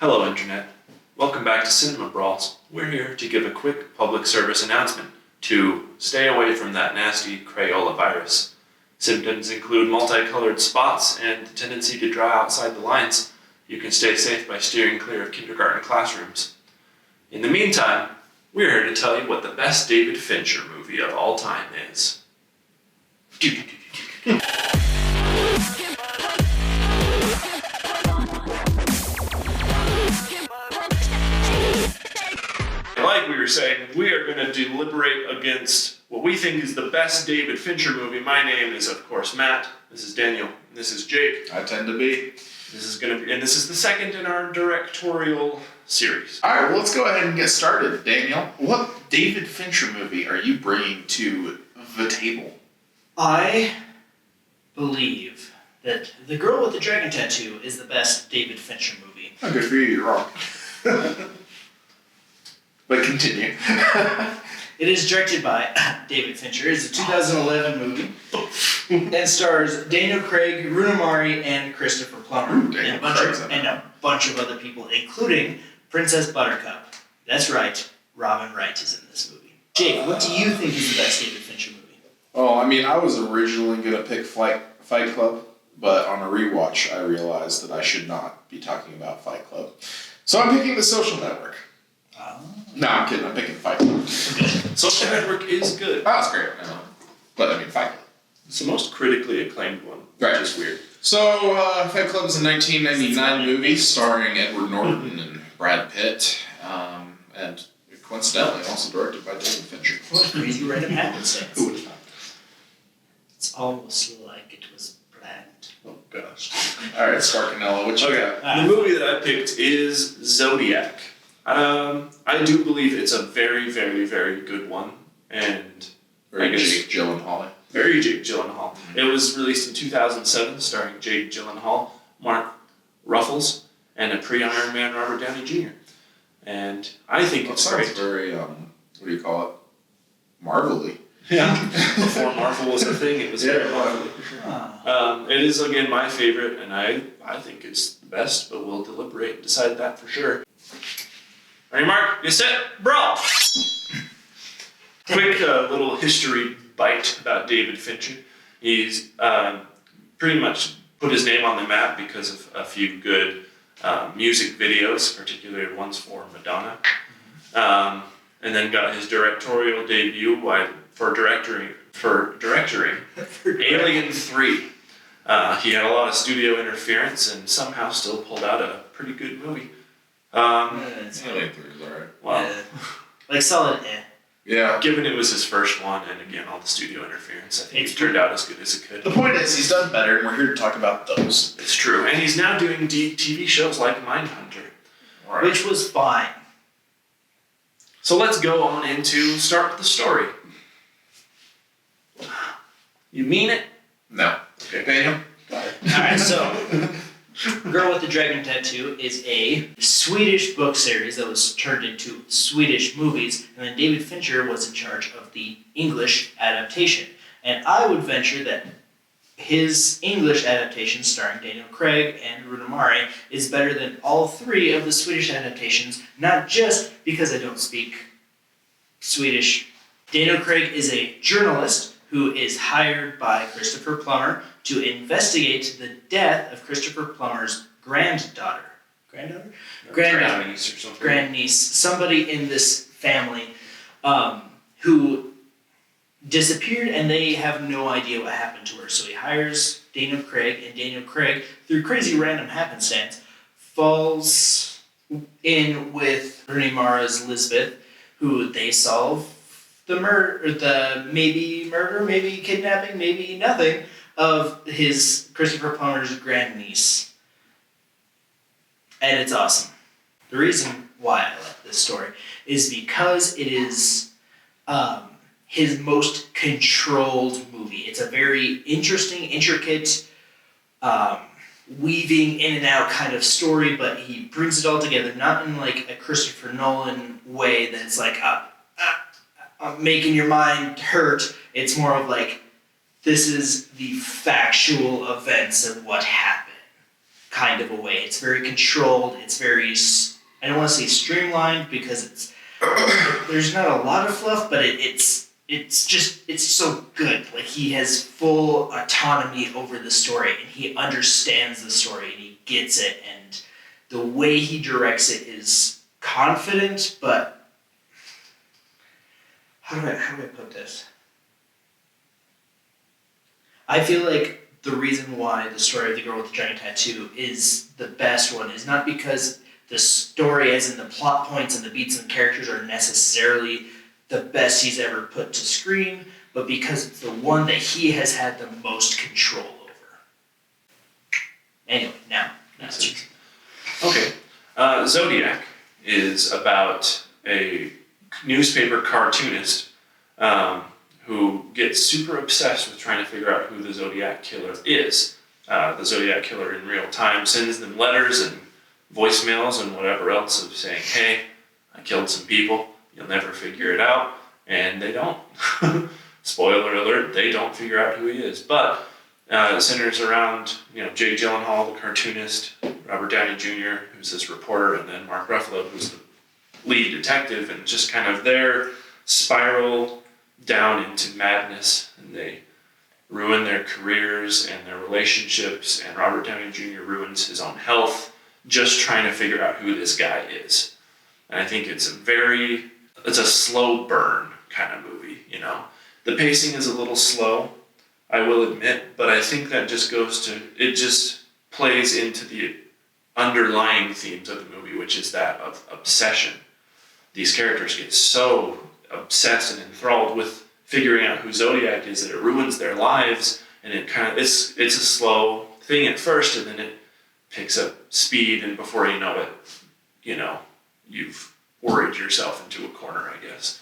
Hello, Internet. Welcome back to Cinema Brawls. We're here to give a quick public service announcement to stay away from that nasty Crayola virus. Symptoms include multicolored spots and the tendency to draw outside the lines. You can stay safe by steering clear of kindergarten classrooms. In the meantime, we're here to tell you what the best David Fincher movie of all time is. Like we were saying, we are going to deliberate against what we think is the best David Fincher movie. My name is, of course, Matt. This is Daniel. This is Jake. I tend to be. This is the second in our directorial series. All right, well, let's go ahead and get started. Daniel, what David Fincher movie are you bringing to the table? I believe that The Girl with the Dragon Tattoo is the best David Fincher movie. Oh, good for you. You're wrong. But continue. It is directed by David Fincher. It's a 2011 movie and stars Daniel Craig, Rooney Mara, and Christopher Plummer, and a bunch of other people, including Princess Buttercup. That's right, Robin Wright is in this movie. Jake, what do you think is the best David Fincher movie? Oh, I mean, I was originally going to pick Fight Club, but on a rewatch, I realized that I should not be talking about Fight Club. So I'm picking The Social Network. No, I'm kidding. I'm picking Fight Club. Social Network is good. Oh, that's great. But I mean, Fight Club. It's the most critically acclaimed one. Right. Which is weird. So, Fight Club is a 1999 movie starring Edward Norton and Brad Pitt, and coincidentally also directed by David Fincher. What a crazy random happenstance. Who would have thought? It's almost like it was planned. Oh, gosh. All right, Sparkinella, what you got? The movie that I picked is Zodiac. I do believe it's a very, very, very good one, and Very Jake Gyllenhaal. Very Jake Gyllenhaal. It was released in 2007, starring Jake Gyllenhaal, Mark Ruffalo, and a pre-Iron Man Robert Downey Jr. And I think it's great. Very, what do you call it? Marvel-y. Yeah. Before Marvel was a thing, it was very Marvel-y. It is, again, my favorite, and I think it's the best, but we'll deliberate and decide that for sure. Ready, Mark? You set? Brawl! Quick little history bite about David Fincher. He's pretty much put his name on the map because of a few good music videos, particularly ones for Madonna. And then got his directorial debut for directoring Alien 3. He had a lot of studio interference and somehow still pulled out a pretty good movie. Alien 3 is alright. Well, like solid Yeah. Given it was his first one, and again, all the studio interference, I think it turned out as good as it could. The point is, he's done better, and we're here to talk about those. It's true. And he's now doing TV shows like Mindhunter. Right. which was fine. So let's go on into start with the story. You mean it? No. Okay. Daniel? Alright, so Girl with the Dragon Tattoo is a Swedish book series that was turned into Swedish movies, and then David Fincher was in charge of the English adaptation. And I would venture that his English adaptation, starring Daniel Craig and Rooney Mara, is better than all three of the Swedish adaptations, not just because I don't speak Swedish. Daniel Craig is a journalist who is hired by Christopher Plummer to investigate the death of Christopher Plummer's granddaughter. Granddaughter? Grandniece or something. Grandniece. Somebody in this family who disappeared, and they have no idea what happened to her. So he hires Daniel Craig, and Daniel Craig, through crazy random happenstance, falls in with Rooney Mara's Lisbeth, who they solve the murder, maybe kidnapping, maybe nothing, of his Christopher Plummer's grandniece. And it's awesome. The reason why I like this story is because it is his most controlled movie. It's a very interesting, intricate, weaving in and out kind of story, but he brings it all together, not in like a Christopher Nolan way that's like, making your mind hurt. It's more of like, this is the factual events of what happened. kind of a way. It's very controlled. It's very, I don't want to say streamlined because there's not a lot of fluff, but it's so good. Like, he has full autonomy over the story, and he understands the story, and he gets it, and the way he directs it is confident, but how do I put this? I feel like the reason why the story of the girl with the dragon tattoo is the best one is not because the story, as in the plot points and the beats and the characters, are necessarily the best he's ever put to screen, but because it's the one that he has had the most control over. Anyway, now it's yours. Okay. Zodiac is about a newspaper cartoonist who gets super obsessed with trying to figure out who the Zodiac killer is. The Zodiac killer in real time sends them letters and voicemails and whatever else of saying, hey, I killed some people, you'll never figure it out, and they don't. Spoiler alert, they don't figure out who he is. But it centers around, Jake Gyllenhaal, the cartoonist, Robert Downey Jr., who's this reporter, and then Mark Ruffalo, who's the lead detective, and just kind of their spiral down into madness, and they ruin their careers and their relationships, and Robert Downey Jr. ruins his own health just trying to figure out who this guy is. And I think it's a slow burn kind of movie, The pacing is a little slow, I will admit, but I think that it just plays into the underlying themes of the movie, which is that of obsession. These characters get so obsessed and enthralled with figuring out who Zodiac is that it ruins their lives, and it's a slow thing at first, and then it picks up speed, and before you know it, you've worried yourself into a corner, I guess.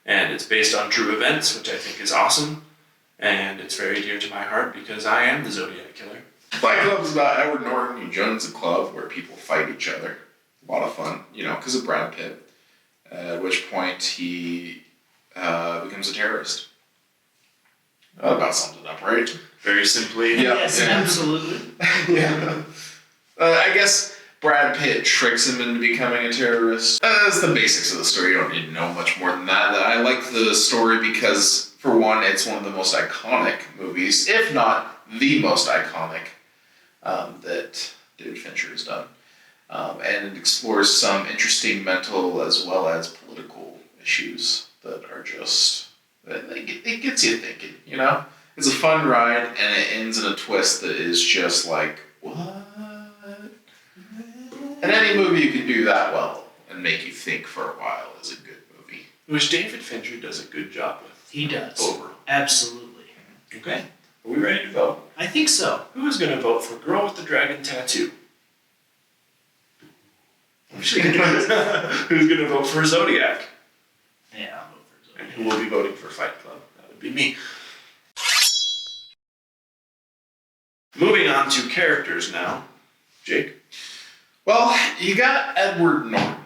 And it's based on true events, which I think is awesome, and it's very dear to my heart because I am the Zodiac killer. Fight Club is about Edward Norton who joins a club where people fight each other. A lot of fun, because of Brad Pitt. At which point he becomes a terrorist. That about sums it up, right? Very simply. Yeah. Yes, absolutely. Yeah. I guess Brad Pitt tricks him into becoming a terrorist. That's the basics of the story. You don't need to know much more than that. I like the story because, for one, it's one of the most iconic movies, if not the most iconic, that David Fincher has done. And it explores some interesting mental as well as political issues that are just, it gets you thinking, It's a fun ride, and it ends in a twist that is just like, what? And any movie you can do that well and make you think for a while is a good movie. Which David Fincher does a good job with. He does. Overall. Absolutely. Okay. Are we ready to vote? I think so. Who is going to vote for Girl with the Dragon Tattoo? Who's going to vote for Zodiac? Yeah, I'll vote for Zodiac. And who will be voting for Fight Club? That would be me. Moving on to characters now. Jake? Well, you got Edward Norton,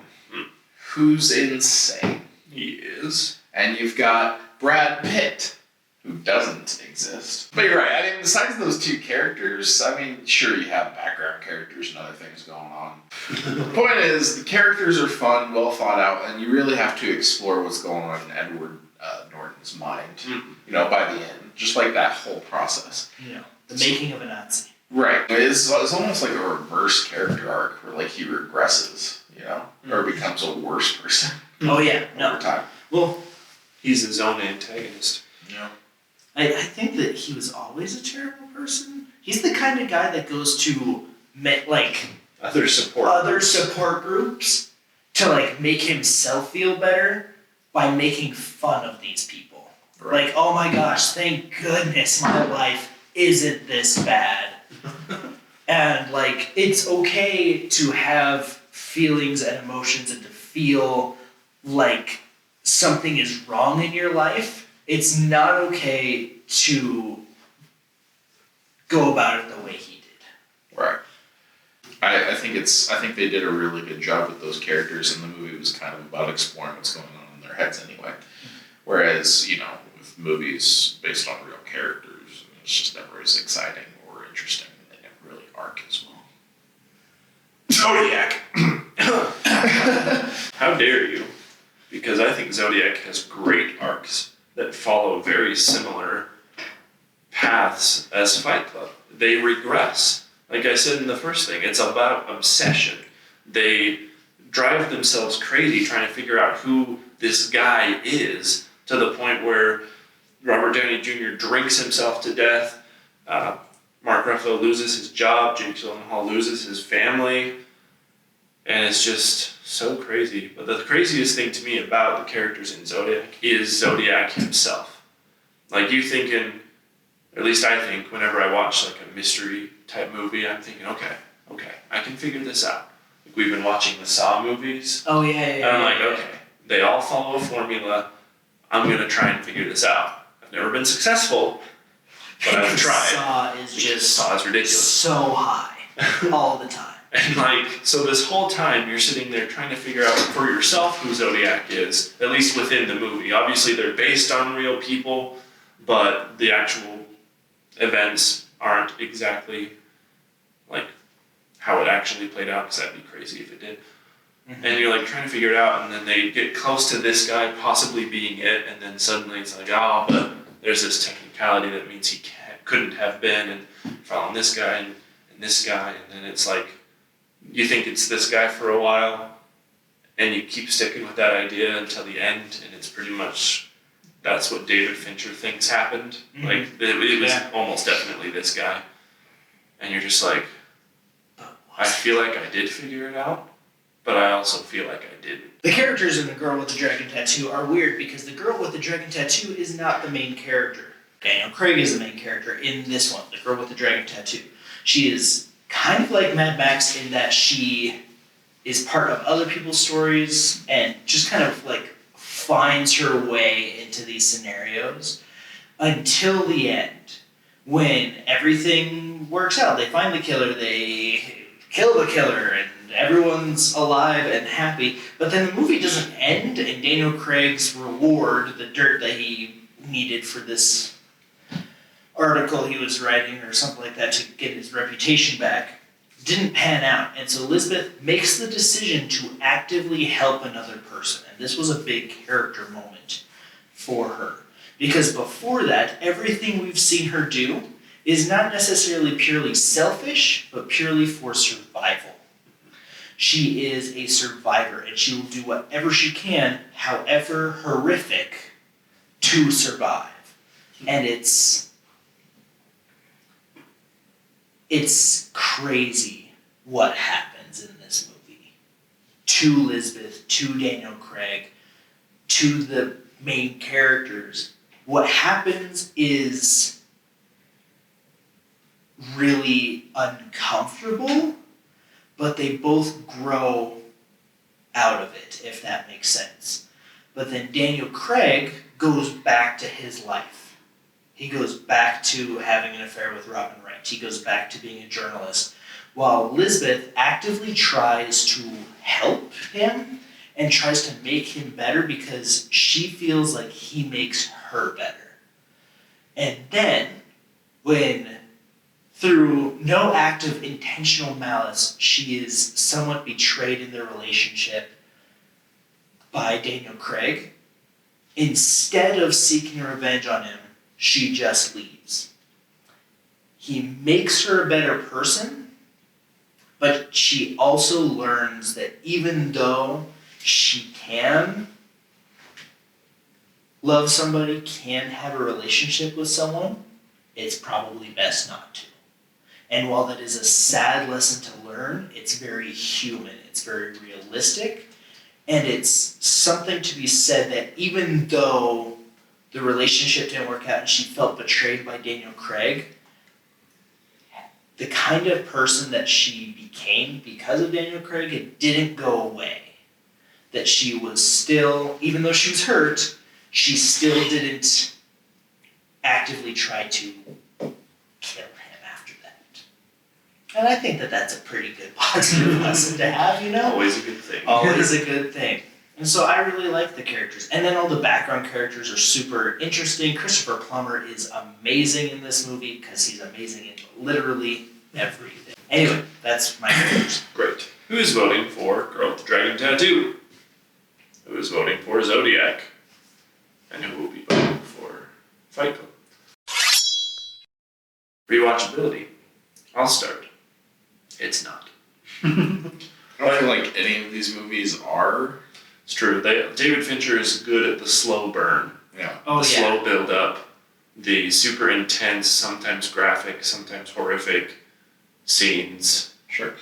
who's insane. He is. And you've got Brad Pitt, who doesn't exist. But you're right. Besides those two characters, sure, you have background characters and other things going on. The point is, the characters are fun, well thought out, and you really have to explore what's going on in Edward Norton's mind, by the end. Just like that whole process. The making of a Nazi. Right. It's almost like a reverse character arc where, he regresses, or becomes a worse person. Oh, yeah. Over time. Well, he's his own antagonist. Yeah. I think that he was always a terrible person. He's the kind of guy that goes to other support groups to make himself feel better by making fun of these people. Right. Oh my gosh, thank goodness my life isn't this bad. And it's okay to have feelings and emotions and to feel like something is wrong in your life. It's not okay to go about it the way he did. Right. I think they did a really good job with those characters, and the movie was kind of about exploring what's going on in their heads anyway. Whereas, with movies based on real characters, it's just never as exciting or interesting, and they never really arc as well. Zodiac. How dare you? Because I think Zodiac has great arcs that follow very similar paths as Fight Club. They regress. Like I said in the first thing, it's about obsession. They drive themselves crazy trying to figure out who this guy is, to the point where Robert Downey Jr. drinks himself to death. Mark Ruffalo loses his job. Jake Gyllenhaal loses his family. And it's just so crazy. But the craziest thing to me about the characters in Zodiac is Zodiac himself. Like, you thinking, or at least I think, whenever I watch like a mystery type movie, I'm thinking, okay, I can figure this out. Like, we've been watching the Saw movies. Oh, yeah. And I'm like, okay, they all follow a formula. I'm going to try and figure this out. I've never been successful, but I've tried. Saw is just Saw is ridiculous. so high all the time. And like, so this whole time you're sitting there trying to figure out for yourself who Zodiac is, at least within the movie. Obviously they're based on real people, but the actual events aren't exactly like how it actually played out, because that'd be crazy if it did. Mm-hmm. And you're like trying to figure it out, and then they get close to this guy possibly being it, and then suddenly it's like, oh, but there's this technicality that means he couldn't have been, and following this guy and this guy, and then it's like, you think it's this guy for a while, and you keep sticking with that idea until the end, and it's pretty much, that's what David Fincher thinks happened. Mm-hmm. Like, it was almost definitely this guy. And you're just like, I feel like I did figure it out, but I also feel like I didn't. The characters in The Girl with the Dragon Tattoo are weird because the girl with the dragon tattoo is not the main character. Daniel Craig is the main character in this one, The Girl with the Dragon Tattoo. She is kind of like Mad Max in that she is part of other people's stories and just kind of like finds her way into these scenarios until the end, when everything works out. They find the killer, they kill the killer, and everyone's alive and happy. But then the movie doesn't end, and Daniel Craig's reward, the dirt that he needed for this article he was writing or something like that to get his reputation back, didn't pan out. And so Elizabeth makes the decision to actively help another person. And this was a big character moment for her. Because before that, everything we've seen her do is not necessarily purely selfish, but purely for survival. She is a survivor, and she will do whatever she can, however horrific, to survive. And it's crazy what happens in this movie. To Lisbeth, to Daniel Craig, to the main characters. What happens is really uncomfortable, but they both grow out of it, if that makes sense. But then Daniel Craig goes back to his life. He goes back to having an affair with Robin Wright. He goes back to being a journalist. While Lisbeth actively tries to help him and tries to make him better because she feels like he makes her better. And then, when through no act of intentional malice, she is somewhat betrayed in their relationship by Daniel Craig, instead of seeking revenge on him, she just leaves. He makes her a better person, but she also learns that even though she can love somebody, can have a relationship with someone, it's probably best not to. And while that is a sad lesson to learn, it's very human, it's very realistic, and it's something to be said that even though the relationship didn't work out and she felt betrayed by Daniel Craig, the kind of person that she became because of Daniel Craig, it didn't go away. That she was still, even though she was hurt, she still didn't actively try to kill him after that. And I think that that's a pretty good positive lesson to have, you know? Always a good thing. Always a good thing. And so I really like the characters. And then all the background characters are super interesting. Christopher Plummer is amazing in this movie because he's amazing in literally everything. Anyway, that's my characters. Great. Who's voting for Girl with the Dragon Tattoo? Who is voting for Zodiac? And who will be voting for Fight Club? Rewatchability. I'll start. It's not. I don't feel like any of these movies are. It's true. David Fincher is good at the slow burn. Yeah. The slow build up. The super intense, sometimes graphic, sometimes horrific scenes. Sure.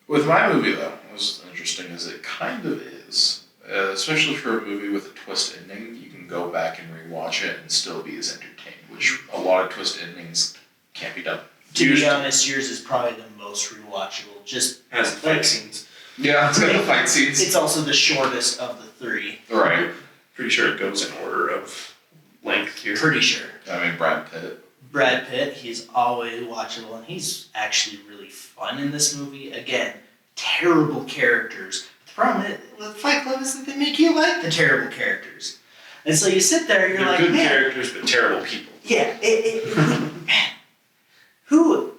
With my movie, though, what's interesting is it kind of is. Especially for a movie with a twist ending, you can go back and rewatch it and still be as entertained, which a lot of twist endings can't be done. To be honest, yours is probably the most rewatchable. Just has the fight scenes. Yeah, it's got the fight scenes. It's also the shortest of the three. Right. Pretty sure it goes in order of length here. Pretty sure. I mean, Brad Pitt. Brad Pitt, he's always watchable, and he's actually really fun in this movie. Again, terrible characters. The problem with Fight Club is that they make you like the terrible characters. And so you sit there and you're They're like, good man. characters, but terrible people. Yeah, man. Who,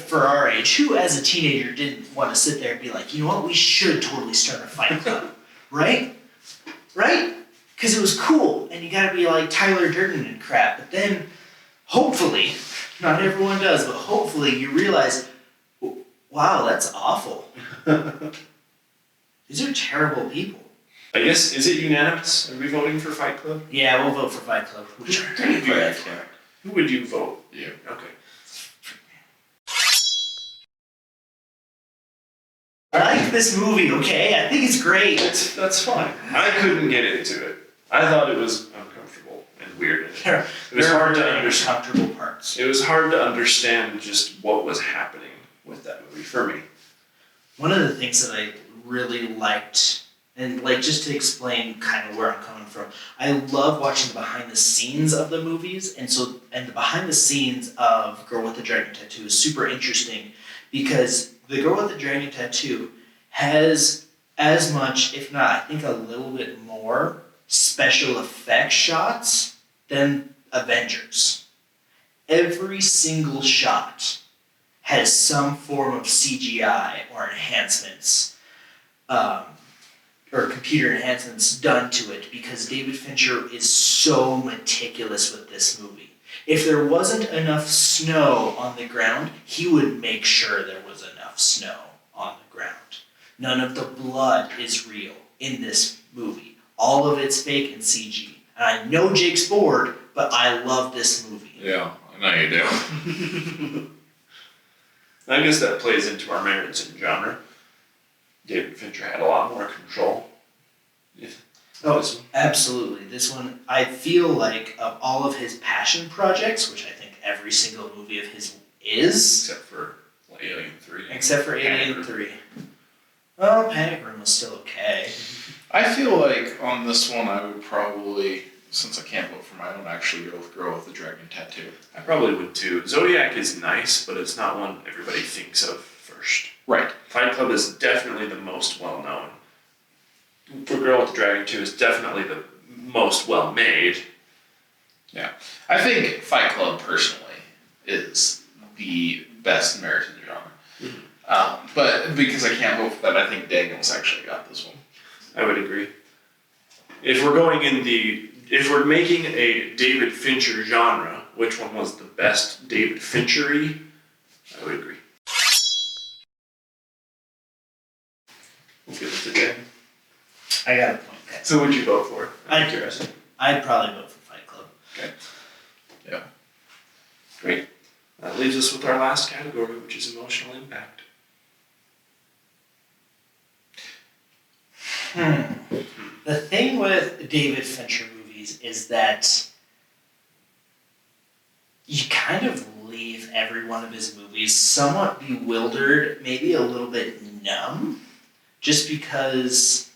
for our age, who as a teenager didn't want to sit there and be like, you know what, we should totally start a Fight Club, right? Right? Because it was cool, and you gotta be like Tyler Durden and crap. But then, hopefully, not everyone does, but hopefully you realize, wow, that's awful. These are terrible people. I guess, is it unanimous? Are we voting for Fight Club? Yeah, we'll vote for Fight Club. Which are Who would you vote for? Who would you vote? You. Okay. I like this movie, okay? I think it's great. That's fine. I couldn't get into it. I thought it was uncomfortable and weird. It was hard to understand. Uncomfortable parts. It was hard to understand just what was happening with that movie for me. One of the things that I really liked, and like just to explain kind of where I'm coming from, I love watching the behind the scenes of the movies, and the behind the scenes of Girl with the Dragon Tattoo is super interesting because the Girl with the Dragon Tattoo has as much, if not, I think a little bit more special effects shots than Avengers. Every single shot has some form of CGI or enhancements, or computer enhancements done to it because David Fincher is so meticulous with this movie. If there wasn't enough snow on the ground, he would make sure there was enough snow on the ground. None of the blood is real in this movie. All of it's fake and CG. And I know Jake's bored, but I love this movie. Yeah, I know you do. I guess that plays into our merits in genre. David Fincher had a lot more control. Oh, absolutely. This one, I feel like of all of his passion projects, which I think every single movie of his is, Except for Alien 3. except for Panic Alien Room. 3. Well, Panic Room was still okay. I feel like on this one I would probably, since I can't vote for mine, I would actually go with Girl with the Dragon Tattoo. I probably would too. Zodiac is nice, but it's not one everybody thinks of first. Right. Fight Club is definitely the most well known. For Girl with the Dragon 2 is definitely the most well made. Yeah. I think Fight Club, personally, is the best American genre. Mm-hmm. But because I can't vote for that, I think Daniel's actually got this one. I would agree. If we're making a David Fincher genre, which one was the best David Fincher-y? I would agree. We'll give it to Dan. I got a point there. So who'd you vote for? I'm curious. I'd probably vote for Fight Club. Okay. Yeah. Great. That leaves us with our last category, which is emotional impact. The thing with David Fincher movies is that you kind of leave every one of his movies somewhat bewildered, maybe a little bit numb, just because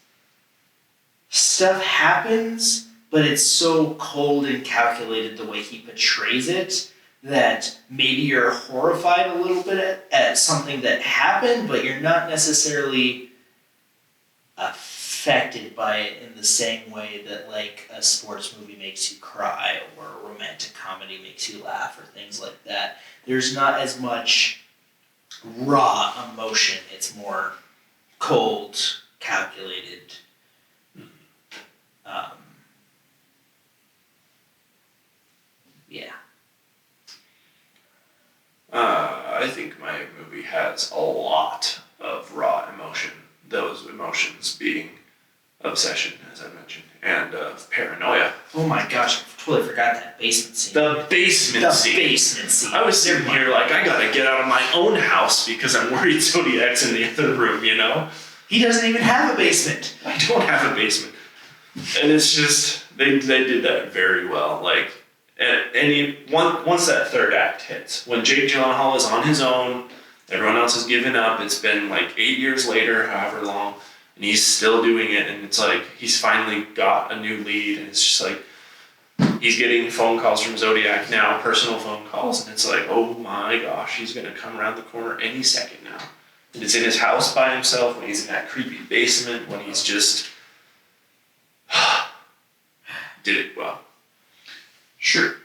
stuff happens, but it's so cold and calculated the way he portrays it that maybe you're horrified a little bit at something that happened, but you're not necessarily affected by it in the same way that like a sports movie makes you cry or a romantic comedy makes you laugh or things like that. There's not as much raw emotion. It's more cold, calculated. Yeah. I think my movie has a lot of raw emotion. Those emotions being obsession, as I mentioned, and paranoia. Oh my gosh, I totally forgot that basement scene. The basement scene. I was sitting here like, I gotta get out of my own house because I'm worried Zodiac's in the other room, you know? He doesn't even have a basement. I don't have a basement. And it's just, they did that very well. Like, once that third act hits, when Jake Gyllenhaal is on his own, everyone else has given up, it's been like 8 years later, however long, and he's still doing it, and it's like, he's finally got a new lead, and it's just like, he's getting phone calls from Zodiac now, personal phone calls, and it's like, oh my gosh, he's gonna come around the corner any second now. And it's in his house by himself, when he's in that creepy basement, when he's just did it well. Sure.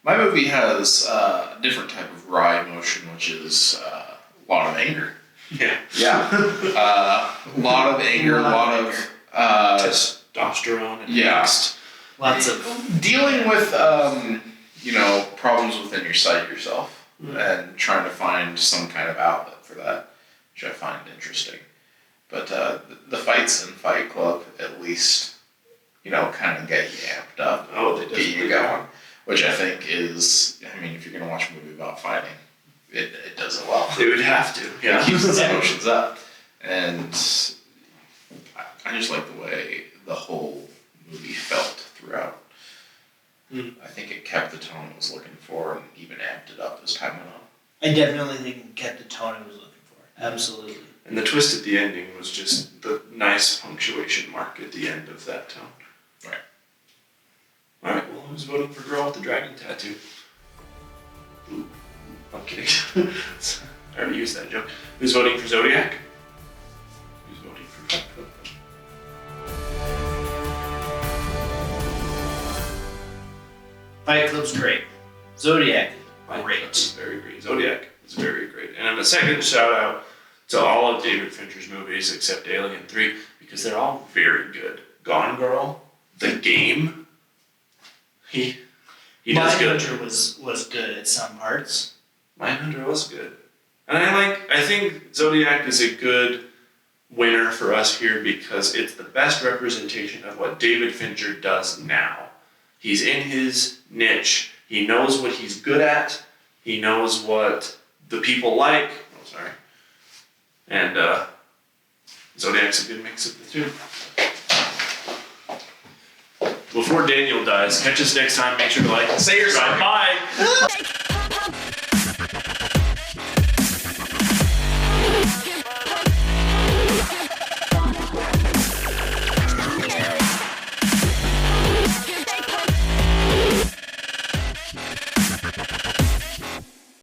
My movie has a different type of raw emotion, which is a lot of anger. Yeah. Yeah. A lot of anger, a lot of testosterone and yeah. angst. Lots of dealing with problems within yourself and trying to find some kind of outlet for that, which I find interesting. But the fights in Fight Club at least, kind of get you amped up. Oh, they get you going. Which I think is, if you're going to watch a movie about fighting, it does it well. They would have to, yeah. It keeps its emotions up. And I just like the way the whole movie felt throughout. I think it kept the tone it was looking for and even amped it up as time went on. I definitely think it kept the tone I was looking for. Absolutely. And the twist at the ending was just the nice punctuation mark at the end of that tone. Right. Alright, well, who's voting for Girl with the Dragon Tattoo? Ooh, I'm kidding. I already used that joke. Who's voting for Zodiac? Who's voting for Fight Club? Fight Club's great. Zodiac, Fight great. Club is very great. Zodiac is very great. And a second shout out to all of David Fincher's movies except Alien 3 because they're all very good. Gone Girl, The Game. He does good. Mindhunter was good at some parts. Mindhunter was good. And I think Zodiac is a good winner for us here because it's the best representation of what David Fincher does now. He's in his niche. He knows what he's good at. He knows what the people like. Oh, sorry. And Zodiac's a good mix of the two. Before Daniel dies, catch us next time. Make sure to like and say your bye.